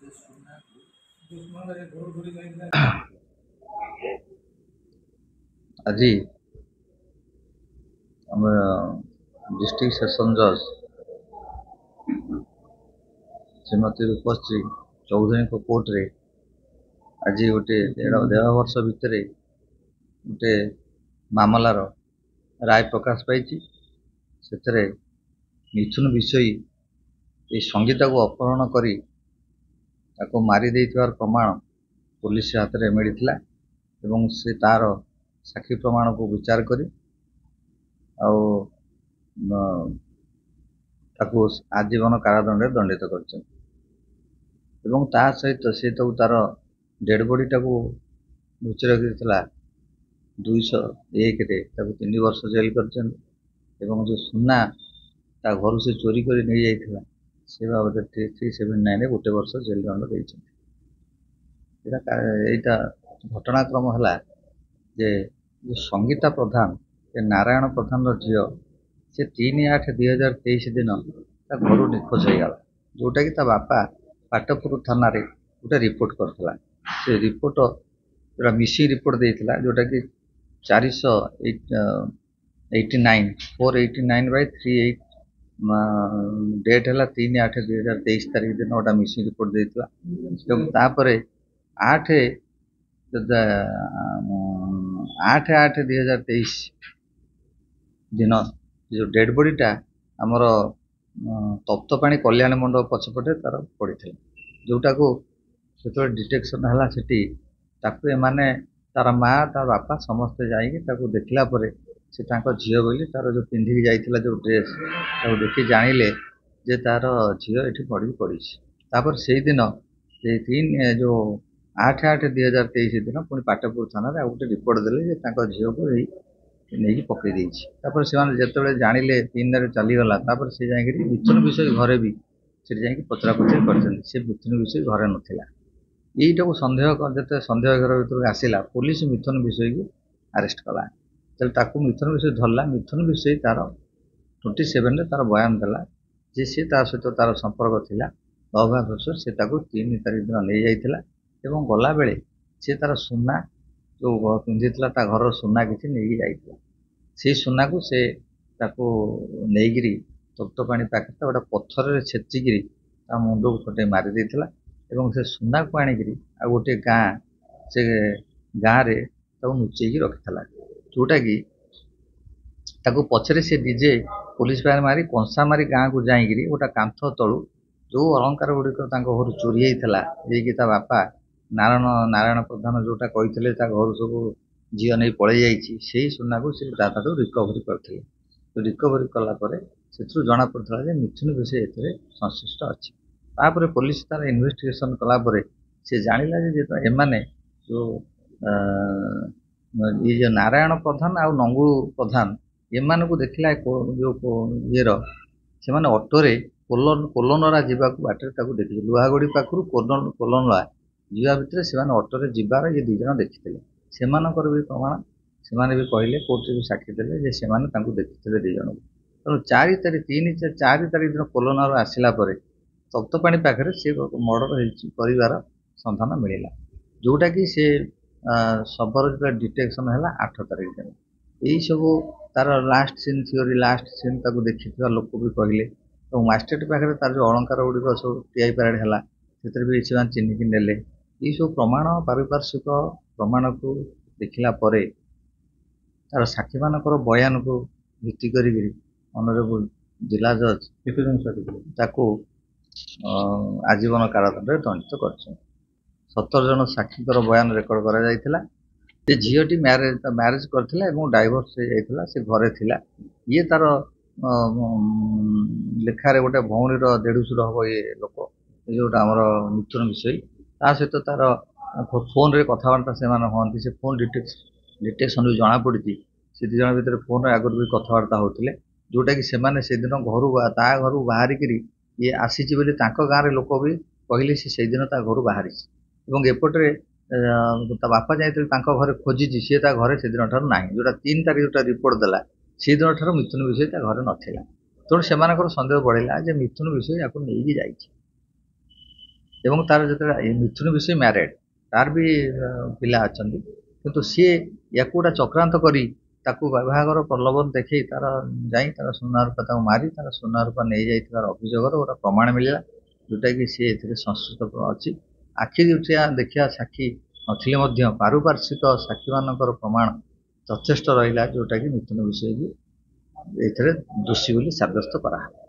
आज आम district session जज श्रीमती रूपश्री चौधरी कोर्ट रे आज गोटे 1.5 वर्ष भितर गोटे मामलार राय प्रकाश पाई। से मिथुन विषयी ये संगीता को अपहरण करी मारी देथिवार प्रमाण पुलिस हाथ में मिलता एवं से तार साक्षी प्रमाण को विचार करी आजीवन कारादंड दंडित कर सहित से तो तार डेड बॉडी टाक लुचि रखी 201 रे 3 वर्ष जेल कर जो सुना ता घर से चोरी कर नहीं जाइथिला से बाबद 379 गोटे वर्ष जेल दंड देइछन। एटा घटनाक्रम है जे जो संगीता प्रधान नारायण प्रधान झील से 3/8/2023 दिन घर निखोज हो गला जोटा कि बापा पाटपुर थाना रे गोटे रिपोर्ट करथिला। से रिपोर्ट जोटा मिसिंग रिपोर्ट देइथिला जोटा कि 489/38 डेट है 3/8/2023 तारीख दिन गोटा मिसिंग रिपोर्ट देइथिला। तापर 8/8/2023 दिन जो डेड बॉडीटा आमर तप्तपाणी कल्याण मंडप पछपटे तार पड़ी जोटा को से डिटेक्शन है से माने तार माँ तार बापा समस्ते जाकि देखला से झील बोली तार जो पिंधिकी जाइथिला जो ड्रेस देखी जानिले जे तार झील ये पड़ी तापर से दिन 3 जो 8/8/2023 दिन पुणी पाटपुर थाना गोटे रिपोर्ट देले झील को नहीं पकई देपर से जो जानिले 3 चलीगला से जाकि मिथुन विषय घरे भी से जाकि पचरा पचरी कर मिथुन विषय घरे नाला यहीटा को सन्देह जो सन्देह घर भर आसला पुलिस मिथुन विषय की अरेस्ट कला ताकू मिथुन विषय धरला। मिथुन विषय तार 27 तार बयान देला जे सी सहित तार संपर्क थिला अभावश से 3 तारीख दिन नहीं जाइथिला एवं गला बेले से तार सुना जो पिंधिथिला ता घर सुना किसी नहीं जाइथिला से सुना को से ताको नहींगिरी तप्तपाणी पाखे गोटे पत्थर छेचिकी मुंड को गोटे मारी देथिला एवं से सुना को आणिकी आ गोटे गाँ से गाँव में लुचेकी रखिला जोटा कि पछरे से डीजे पुलिस पाखे मारी कंसा मारी गाँ को जाइए गोटे कांथ तलू जो अलंकार गुड़िक घर चोरी होता जी बापा नारायण प्रधान जोटा कही घर सब झील नहीं पलि जाइए सुना को से दादा रिकवरी करते रिकवरी कलापर से जना पड़ा मिथुन विषय संश्लिष्ट अच्छी तापर पुलिस तार इन्वेस्टिगेशन कलापर से जानिला एमाने जो ये जो नारायण प्रधान आ नंगुल प्रधान एमान को देखला जो ये से ऑटोरे कोलोनरा जावाक बाटर देखी लुहागड़ी पाखु कोलोनरा जा भितर से ऑटोरे जीवार ये 2 जन देखी से भी प्रमाण से भी कहले कोर्ट भी साक्षी देले से देखी 2 जन तेणु 4 तारीख दिन कोलोनर आसला तप्तपाणी पाखे से मर्डर कर सन्धान मिलला जोटा कि से शबर जो डिटेक्शन है 8 तारीख दिन यही सब तार last seen theory last seen देखी लोक भी कहले तो मास्टेट पाखे तार जो अलंकार गुड़िक सब टीआई पैरेड है से चिन्हिकी ने ये सब प्रमाण पारिपार्श्विक प्रमाण को देखला तार साक्षी मान बयान को भित्ति कर ऑनरेबल जिला जज आजीवन कारादंड दंडित कर 17 जन साक्षीकर बयान रेकर्ड कर झीटी मैरेज करथिला एवं डाइवोर्स हो जाइथिला से घरे थिला ये तार लेखारे गोटे भौणीर देढ़शुर हम ये लोक जोटा आमर मिथुन विषय ता सहित तार फोन रे कथबार्ता से हमें से फोन डिटेक्शन भी जना पड़ी से 2 जन भितर फोन आगुरी भी कथबार्ता होते जोटा कि से दिन घर बाहर ये आसी गाँव लोक भी कहले से दिन घर बाहरी एपटे बापा जाइए घरे खोजी सी घरे से दिन ठार ना जोटा 3 तारीख जो रिपोर्ट देला से दिन ठार मिथुन विषय घरे नाला तेणु से सन्देह बढ़ेगा जे मिथुन विषय या नहीं जाइए ଏବଂ ତାର ଯେତେବେଳେ ମିଥୁନ ବିଷୟ ମ୍ୟାରେଡ୍, ତାର ବି ପିଲା ଅଛନ୍ତି, କିନ୍ତୁ ସିଏ ୟାକୁ ଗୋଟେ ଚକ୍ରାନ୍ତ କରି ତାକୁ ବିବାହର ପ୍ରଲୋଭନ ଦେଖେଇ ତାର ଯାଇ ତାର ସୁନା ରୂପା ତାକୁ ମାରି ତାର ସୁନା ରୂପା ନେଇଯାଇଥିବାର ଅଭିଯୋଗର ଗୋଟେ ପ୍ରମାଣ ମିଳିଲା, ଯୋଉଟାକି ସିଏ ଏଥିରେ ସଂଶ୍ଳିଷ୍ଟ ଅଛି। ଆଖି ଦେଖିବା ସାକ୍ଷୀ ନଥିଲେ ମଧ୍ୟ ପାରିପାର୍ଶ୍ୱିକ ସାକ୍ଷୀମାନଙ୍କର ପ୍ରମାଣ ଯଥେଷ୍ଟ ରହିଲା, ଯୋଉଟାକି ମିଥୁନ ବିଷୟକୁ ଏଥିରେ ଦୋଷୀ ବୋଲି ସାବ୍ୟସ୍ତ କରାହେଲା।